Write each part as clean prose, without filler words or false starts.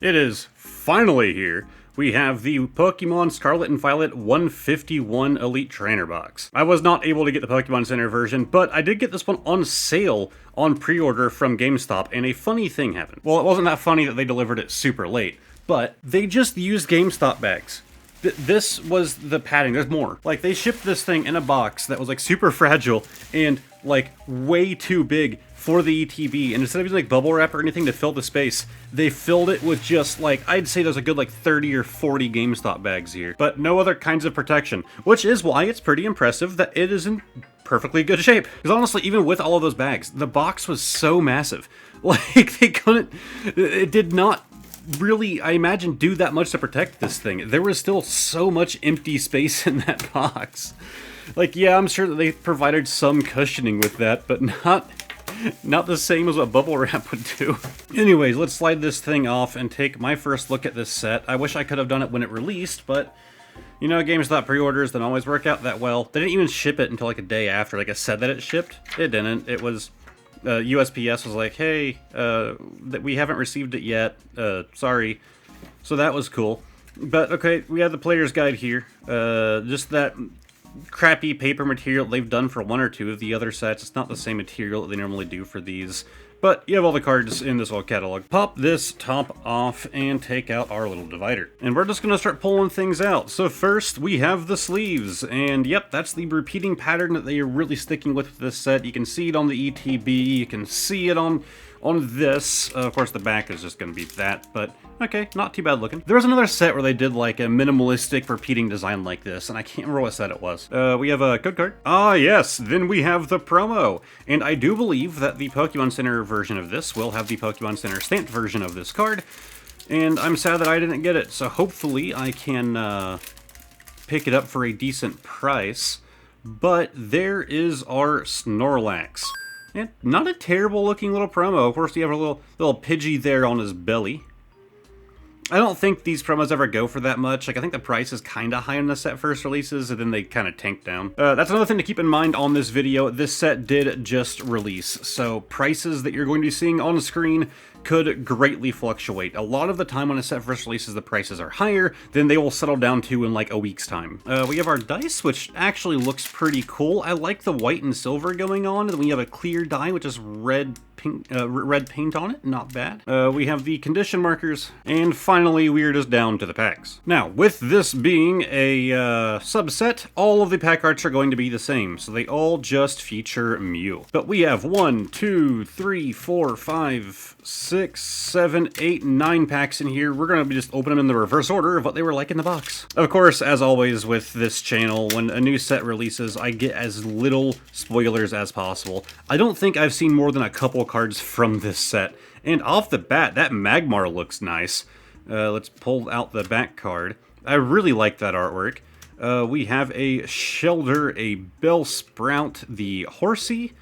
It is finally here. We have the Pokemon Scarlet and Violet 151 Elite Trainer Box. I was not able to get the Pokemon Center version, but I did get this one on sale on pre-order from GameStop, and a funny thing happened. Well, it wasn't that funny that they delivered it super late, but they just used GameStop bags. This was the padding. There's more. Like, they shipped this thing in a box that was like super fragile and like way too big for the ETB, and instead of using like bubble wrap or anything to fill the space, they filled it with just like, I'd say there's a good like 30 or 40 GameStop bags here, but no other kinds of protection, which is why it's pretty impressive that it is in perfectly good shape. Because honestly, even with all of those bags, the box was so massive. Like, they couldn't, it did not really, I imagine, do that much to protect this thing. There was still so much empty space in that box. Like, yeah, I'm sure that they provided some cushioning with that, but not the same as what bubble wrap would do. Anyways, let's slide this thing off and take my first look at this set. I wish I could have done it when it released, but you know, GameStop pre-orders don't always work out that well. They didn't even ship it until like a day after. Like I said that it shipped. It didn't. It was USPS was like, hey, we haven't received it yet. Sorry. So that was cool. But okay, we have the player's guide here. Just that crappy paper material they've done for one or two of the other sets. It's not the same material that they normally do for these, but you have all the cards in this little catalog. Pop this top off and take out our little divider, and we're just gonna start pulling things out. So first we have the sleeves, and yep, that's the repeating pattern that they are really sticking with this set. You can see it on the ETB, you can see it on this. Of course the back is just gonna be that, but okay, not too bad looking. There was another set where they did like a minimalistic repeating design like this, and I can't remember what set it was. We have a code card. Ah yes, then we have the promo. And I do believe that the Pokemon Center version of this will have the Pokemon Center stamped version of this card. And I'm sad that I didn't get it, so hopefully I can pick it up for a decent price. But there is our Snorlax. And not a terrible looking little promo. Of course, you have a little Pidgey there on his belly. I don't think these promos ever go for that much. Like, I think the price is kind of high on the set first releases, and then they kind of tank down. That's another thing to keep in mind on this video. This set did just release, so prices that you're going to be seeing on the screen could greatly fluctuate. A lot of the time when a set first releases, the prices are higher, then they will settle down to in like a week's time. We have our dice, which actually looks pretty cool. I like the white and silver going on, and then we have a clear die, which is red paint on it, not bad. We have the condition markers, and finally we are just down to the packs. Now, with this being a subset, all of the pack arts are going to be the same, so they all just feature Mew. But we have 1, 2, 3, 4, 5, 6, 7, 8, 9 packs in here. We're going to just open them in the reverse order of what they were like in the box. Of course, as always with this channel, when a new set releases, I get as little spoilers as possible. I don't think I've seen more than a couple cards from this set. And off the bat, that Magmar looks nice. Let's pull out the back card. I really like that artwork. We have a Shelder, a Bellsprout, the Horsey,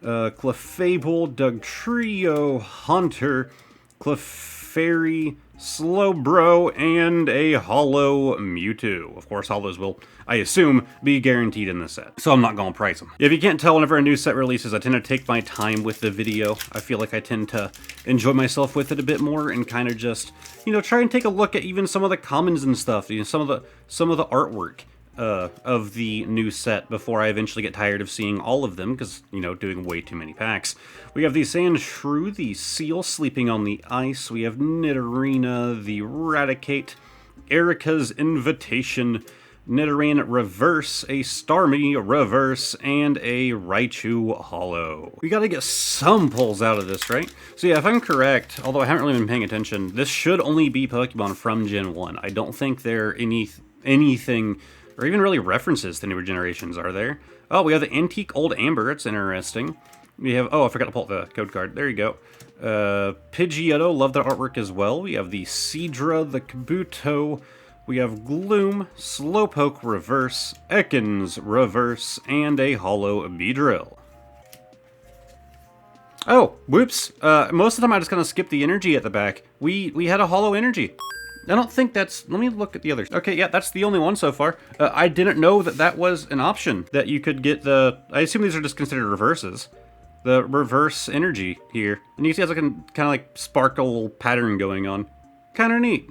Clefable, Dugtrio, Haunter, Clefairy, Slowbro, and a Hollow Mewtwo. Of course, all those will, I assume, be guaranteed in the set, so I'm not going to price them. If you can't tell, whenever a new set releases, I tend to take my time with the video. I feel like I tend to enjoy myself with it a bit more and kind of just, you know, try and take a look at even some of the commons and stuff, you know, some of the artwork of the new set before I eventually get tired of seeing all of them, because, you know, doing way too many packs. We have the Sandshrew, the Seal sleeping on the ice. We have Nidorina, the Raticate, Erica's Invitation, Nidoran Reverse, a Starmie Reverse, and a Raichu Hollow. We gotta get some pulls out of this, right? So yeah, if I'm correct, although I haven't really been paying attention, this should only be Pokemon from Gen 1. I don't think there are anything or even really references to newer generations, are there? Oh, we have the Antique Old Amber. It's interesting. We have, oh, I forgot to pull the code card. There you go. Pidgeotto, love the artwork as well. We have the Seadra, the Kabuto. We have Gloom, Slowpoke Reverse, Ekans Reverse, and a Hollow Beedrill. Oh, whoops. Most of the time I just kind of skip the energy at the back. We had a Hollow Energy. I don't think that's, let me look at the others. Okay, yeah, that's the only one so far. I didn't know that that was an option, that you could get the, I assume these are just considered reverses. The reverse energy here. And you can see it has like a kind of like sparkle pattern going on. Kind of neat.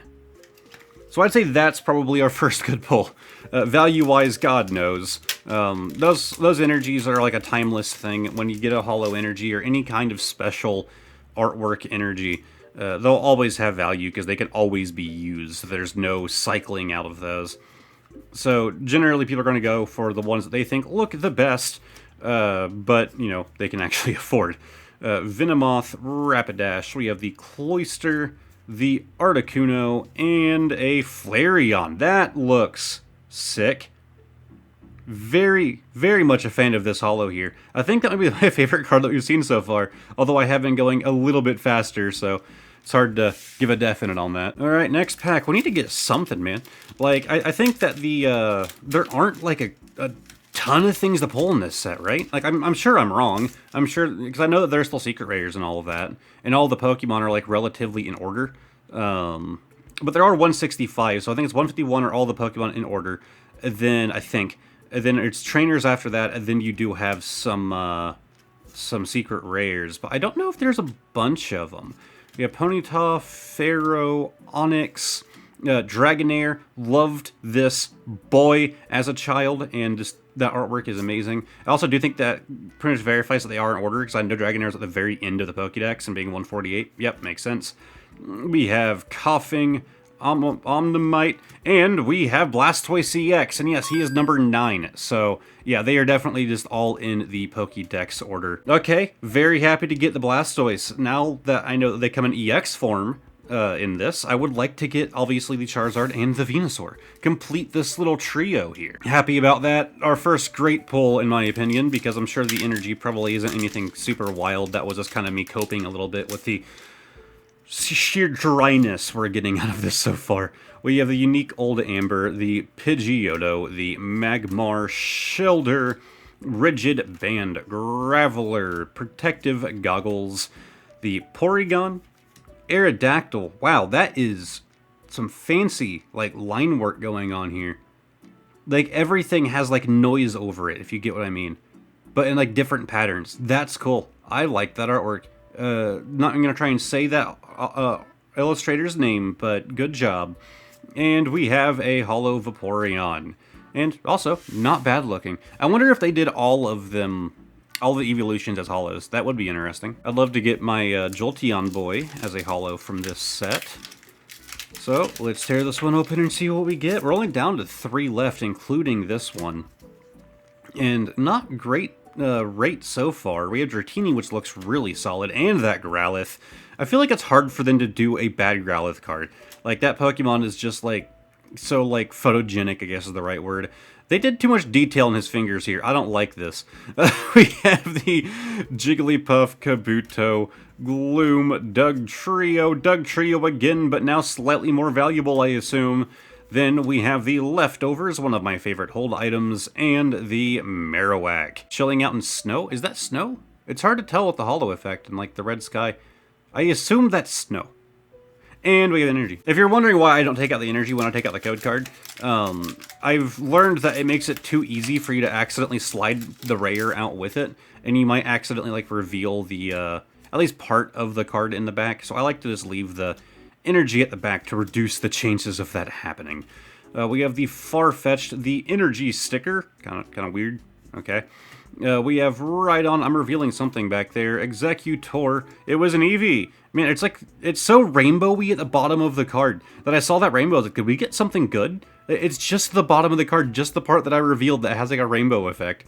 So I'd say that's probably our first good pull. Value-wise, God knows. Those energies are like a timeless thing. When you get a holo energy or any kind of special artwork energy, they'll always have value because they can always be used. There's no cycling out of those. So generally people are going to go for the ones that they think look the best, but, you know, they can actually afford. Venomoth, Rapidash, we have the Cloyster, the Articuno, and a Flareon. That looks sick. Very, very much a fan of this holo here. I think that might be my favorite card that we've seen so far, although I have been going a little bit faster, so it's hard to give a definite on that. Alright, next pack. We need to get something, man. Like, I think that there aren't, like, a ton of things to pull in this set, right? Like, I'm sure I'm wrong. I'm sure, because I know that there's still secret rares and all of that, and all the Pokemon are, like, relatively in order. But there are 165, so I think it's 151 are all the Pokemon in order. And then, I think, and then it's trainers after that, and then you do have some secret rares, but I don't know if there's a bunch of them. We have Ponyta, Pharaoh, Onyx, Dragonair. Loved this boy as a child, and just that artwork is amazing. I also do think that pretty much verifies that they are in order, because I know Dragonair is at the very end of the Pokédex, and being 148, yep, makes sense. We have Coughing, Omnimite, and we have Blastoise CX, and yes, he is number 9, so yeah, they are definitely just all in the Pokédex order. Okay, very happy to get the Blastoise. Now that I know that they come in EX form in this, I would like to get, obviously, the Charizard and the Venusaur. Complete this little trio here. Happy about that. Our first great pull, in my opinion, because I'm sure the energy probably isn't anything super wild. That was just kind of me coping a little bit with the sheer dryness we're getting out of this so far. We have the unique Old Amber, the Pidgeotto, the Magmar, Shellder, Rigid Band, Graveler, Protective Goggles, the Porygon, Aerodactyl. Wow, that is some fancy, like, line work going on here. Like, everything has, like, noise over it, if you get what I mean. But in, like, different patterns. That's cool. I like that artwork. Not going to try and say that illustrator's name, but good job. And we have a holo Vaporeon. And also, not bad looking. I wonder if they did all of them, all the evolutions as holos. That would be interesting. I'd love to get my Jolteon boy as a holo from this set. So, let's tear this one open and see what we get. We're only down to 3 left, including this one. And not great rate so far. We have Dratini, which looks really solid, and that Growlithe. I feel like it's hard for them to do a bad Growlithe card. Like, that Pokemon is just, like, so, like, photogenic, I guess is the right word. They did too much detail in his fingers here. I don't like this. We have the Jigglypuff, Kabuto, Gloom, Dugtrio again, but now slightly more valuable, I assume. Then we have the Leftovers, one of my favorite hold items, and the Marowak. Chilling out in snow? Is that snow? It's hard to tell with the holo effect and, like, the red sky. I assume that's snow. And we have energy. If you're wondering why I don't take out the energy when I take out the code card, I've learned that it makes it too easy for you to accidentally slide the rare out with it, and you might accidentally, like, reveal the, at least part of the card in the back, so I like to just leave the energy at the back to reduce the chances of that happening. We have the Farfetch'd, the energy sticker, kind of weird, okay. We have Rhydon, I'm revealing something back there, Executor, it was an Eevee. Man, it's like, it's so rainbowy at the bottom of the card that I saw that rainbow, I was like, could we get something good? It's just the bottom of the card, just the part that I revealed that has like a rainbow effect.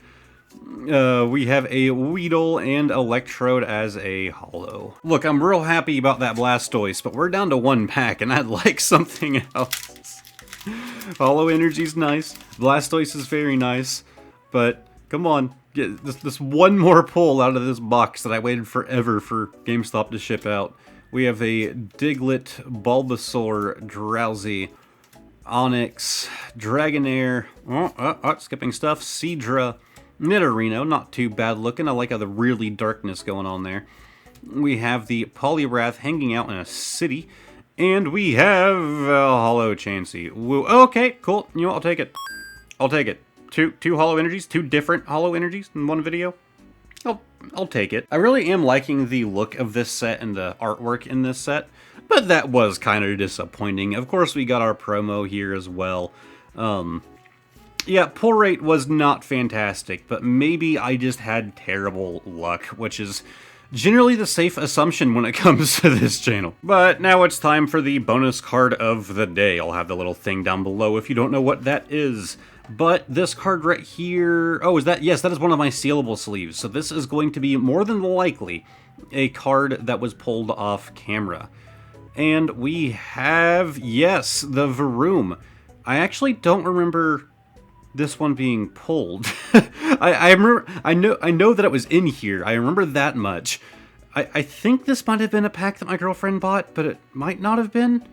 We have a Weedle and Electrode as a holo. Look, I'm real happy about that Blastoise, but we're down to 1 pack, and I'd like something else. Holo Energy's nice, Blastoise is very nice, but come on, get this one more pull out of this box that I waited forever for GameStop to ship out. We have a Diglett, Bulbasaur, Drowsy, Onyx, Dragonair, skipping stuff, Seadra, Nidorino, not too bad looking. I like how the really darkness going on there. We have the Poliwrath hanging out in a city, and we have Holo Chansey. Woo. Okay, cool. You know what? I'll take it. I'll take it. Two holo energies, 2 different holo energies in one video. I'll take it. I really am liking the look of this set and the artwork in this set. but that was kind of disappointing. Of course, we got our promo here as well. Yeah, pull rate was not fantastic, but maybe I just had terrible luck, which is generally the safe assumption when it comes to this channel. But now it's time for the bonus card of the day. I'll have the little thing down below if you don't know what that is. But this card right here, oh, is that, yes, that is one of my sealable sleeves. So this is going to be more than likely a card that was pulled off camera. And we have, yes, the Vroom. I actually don't remember this one being pulled. I remember, I know that it was in here. I remember that much. I think this might have been a pack that my girlfriend bought, but it might not have been.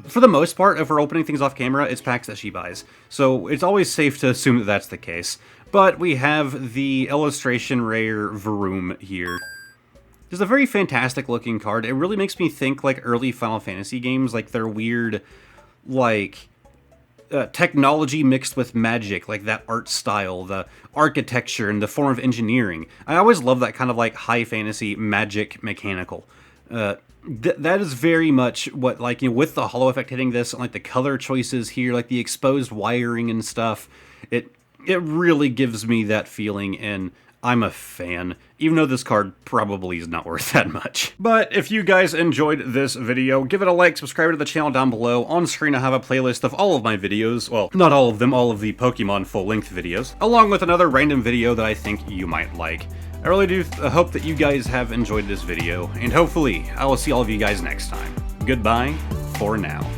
For the most part, if we're opening things off camera, it's packs that she buys. So it's always safe to assume that that's the case. But we have the illustration rare Vroom here. It's a very fantastic looking card. It really makes me think like early Final Fantasy games, like their weird, like, technology mixed with magic, like that art style, the architecture, and the form of engineering. I always love that kind of like high fantasy magic mechanical. That is very much what, like, you know, with the hollow effect hitting this, and like the color choices here, like the exposed wiring and stuff, it really gives me that feeling, and I'm a fan, even though this card probably is not worth that much. But if you guys enjoyed this video, give it a like, subscribe to the channel down below. On screen I have a playlist of all of my videos, well, not all of them, all of the Pokemon full-length videos, along with another random video that I think you might like. I really do hope that you guys have enjoyed this video, and hopefully I will see all of you guys next time. Goodbye for now.